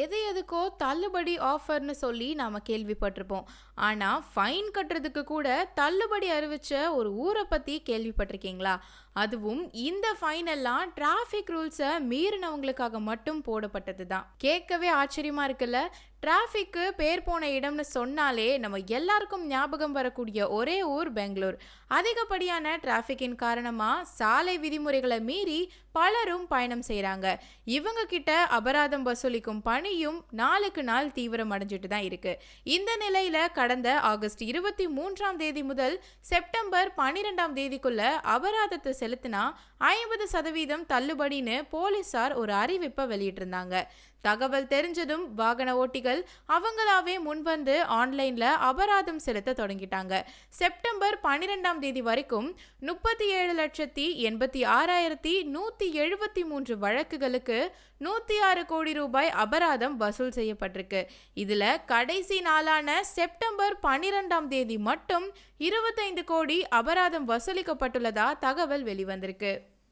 எதுக்கோ தள்ளுபடி ஆஃபர்னு சொல்லி நாம கேள்விப்பட்டிருப்போம். ஆனா ஃபைன் கட்டுறதுக்கு கூட தள்ளுபடி அறிவிச்ச ஒரு ஊரை பத்தி கேள்விப்பட்டிருக்கீங்களா? அதுவும் இந்த ஃபைன் எல்லாம் டிராஃபிக் ரூல்ஸை மீறினவங்களுக்காக மட்டும் போடப்பட்டது தான். கேட்கவே ஆச்சரியமா இருக்குல்ல. டிராஃபிக்கு பேர் போன இடம்னு சொன்னாலே நம்ம எல்லாருக்கும் ஞாபகம் வரக்கூடிய ஒரே ஊர் பெங்களூர். அதிகப்படியான டிராஃபிக்கின் காரணமா சாலை விதிமுறைகளை மீறி பலரும் பயணம் செய்றாங்க. இவங்க கிட்ட அபராதம் வசூலிக்கும் பணியும் நாளுக்கு நாள் தீவிரம் அடைஞ்சிட்டு தான் இருக்கு. இந்த நிலையில கடந்த ஆகஸ்ட் 23 முதல் செப்டம்பர் 12 அபராதத்தை செலுத்தினா 50% தள்ளுபடின்னு போலீசார் ஒரு அறிவிப்பை வெளியிட்டிருந்தாங்க. தகவல் தெரிஞ்சதும் வாகன ஓட்டிகள் அவங்களாவே முன்வந்து ஆன்லைன்ல அபராதம் செலுத்த தொடங்கிட்டாங்க. செப்டம்பர் 12 வரைக்கும் 37,86,173 வழக்குகளுக்கு 106 கோடி ரூபாய் அபராதம் வசூல் செய்யப்பட்டிருக்கு. இதுல கடைசி நாளான செப்டம்பர் 12 மட்டும் 25 கோடி அபராதம் வசூலிக்கப்பட்டுள்ளதா தகவல் வெளிவந்திருக்கு.